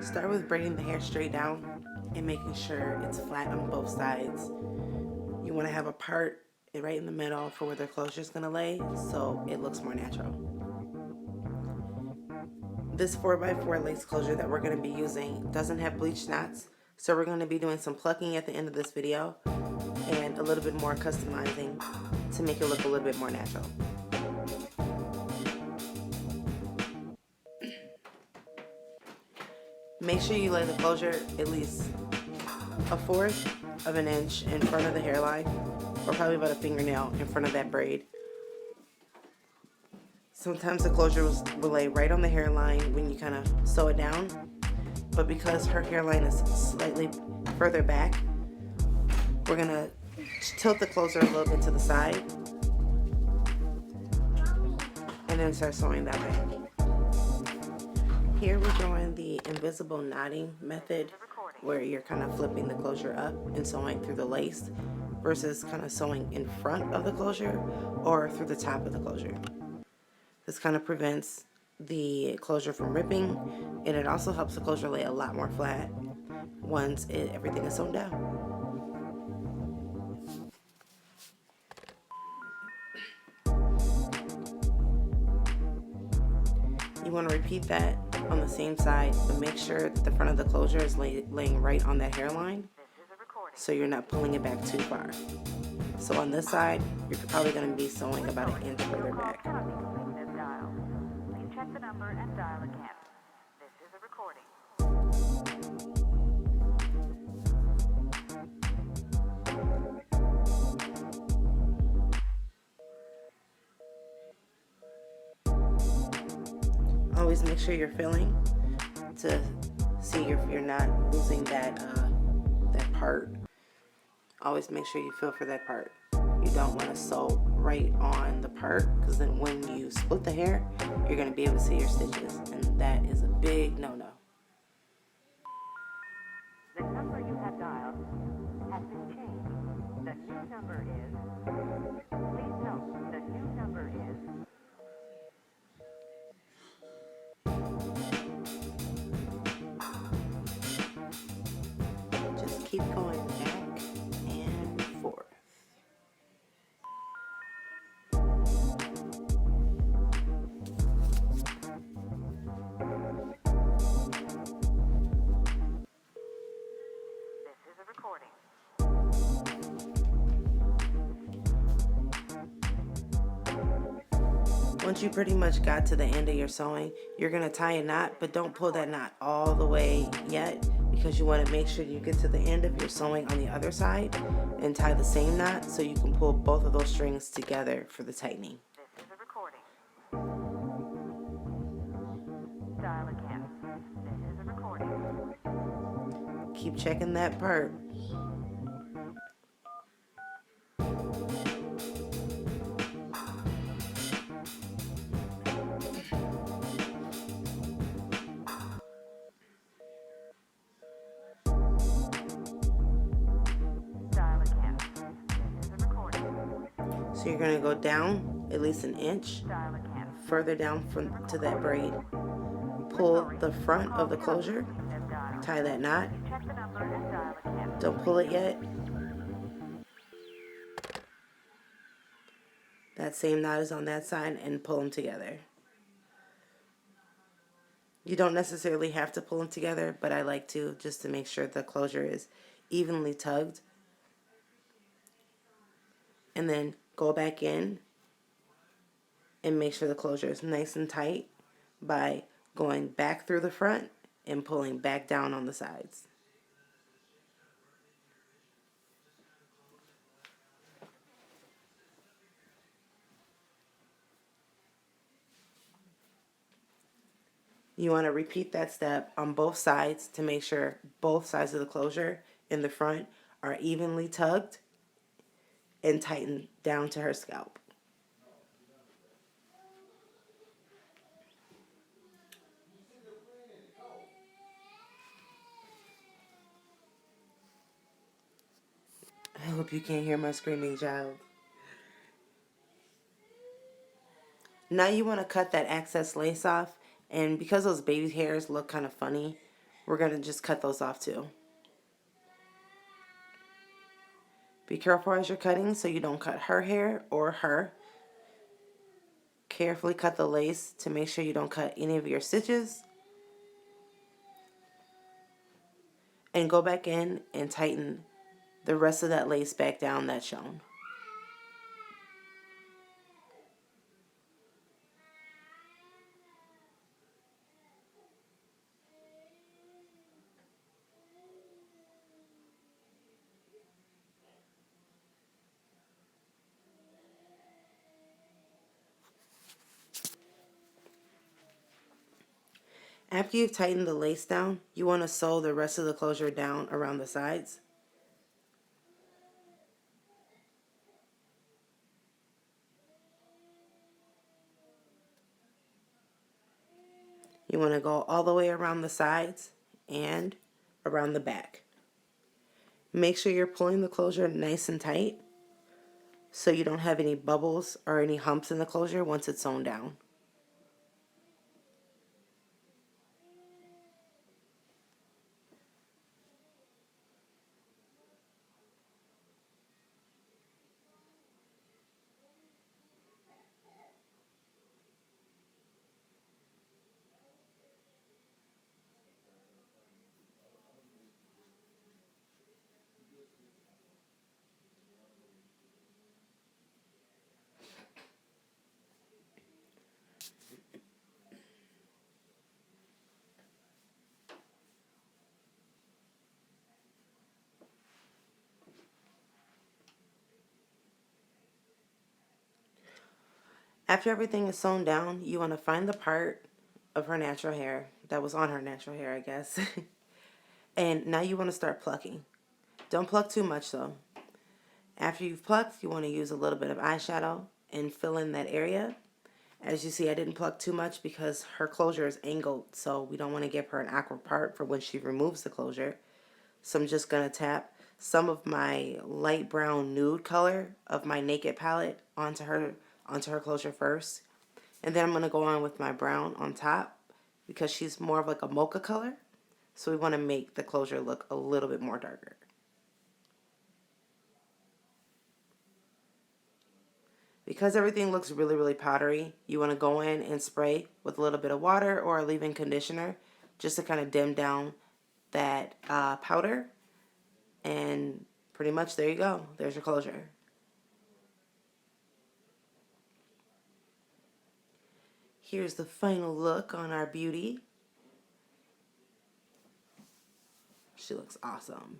Start with braiding the hair straight down and making sure it's flat on both sides. You want to have a part right in the middle for where the closure is going to lay so it looks more natural. This 4x4 lace closure that we're going to be using doesn't have bleached knots, so we're going to be doing some plucking at the end of this video and a little bit more customizing to make it look a little bit more natural. Make sure you lay the closure at least a fourth of an inch in front of the hairline, or probably about a fingernail in front of that braid. Sometimes the closure will lay right on the hairline when you kind of sew it down, but because her hairline is slightly further back, we're going to tilt the closure a little bit to the side and then start sewing that way. Here we're doing the invisible knotting method, where you're kind of flipping the closure up and sewing through the lace versus kind of sewing in front of the closure or through the top of the closure. This kind of prevents the closure from ripping, and it also helps the closure lay a lot more flat once everything is sewn down. You want to repeat that on the same side, but make sure that the front of the closure is laying right on that hairline so you're not pulling it back too far. So on this side, you're probably going to be sewing about an inch further back. Please check the number and dial again. This is a recording. Always make sure you're feeling to see if you're not losing that part. Always make sure you feel for that part. You don't want to sew right on the part, because then when you split the hair, you're going to be able to see your stitches, and that is a big no-no. The number you have dialed has been changed. The new number is, please note, the new number is. Just keep going back and forth. This is a recording. Once you pretty much got to the end of your sewing, you're going to tie a knot, but don't pull that knot all the way yet, because you want to make sure you get to the end of your sewing on the other side and tie the same knot so you can pull both of those strings together for the tightening. This is a recording. Dial again. This is a recording. Keep checking that part. So you're going to go down at least an inch further down to that braid. Pull the front of the closure, tie that knot. Don't pull it yet. That same knot is on that side, and pull them together. You don't necessarily have to pull them together, but I like to, just to make sure the closure is evenly tugged. And then go back in and make sure the closure is nice and tight by going back through the front and pulling back down on the sides. You want to repeat that step on both sides to make sure both sides of the closure in the front are evenly tugged and tightened down to her scalp. I hope you can't hear my screaming child. Now you want to cut that excess lace off, and because those baby hairs look kind of funny we're going to just cut those off too. Be careful as you're cutting so you don't cut her hair or her. Carefully cut the lace to make sure you don't cut any of your stitches. And go back in and tighten the rest of that lace back down that's shown. After you've tightened the lace down, you want to sew the rest of the closure down around the sides. You want to go all the way around the sides and around the back. Make sure you're pulling the closure nice and tight so you don't have any bubbles or any humps in the closure once it's sewn down. After everything is sewn down, you want to find the part of her natural hair that was on her natural hair, I guess. And now you want to start plucking. Don't pluck too much though. After you've plucked, you want to use a little bit of eyeshadow and fill in that area. As you see, I didn't pluck too much because her closure is angled, so we don't want to give her an awkward part for when she removes the closure. So I'm just going to tap some of my light brown nude color of my Naked palette onto her closure first. And then I'm going to go on with my brown on top because she's more of like a mocha color. So we want to make the closure look a little bit more darker. Because everything looks really, really powdery, you want to go in and spray with a little bit of water or a leave-in conditioner just to kind of dim down that powder. And pretty much there you go. There's your closure. Here's the final look on our beauty. She looks awesome.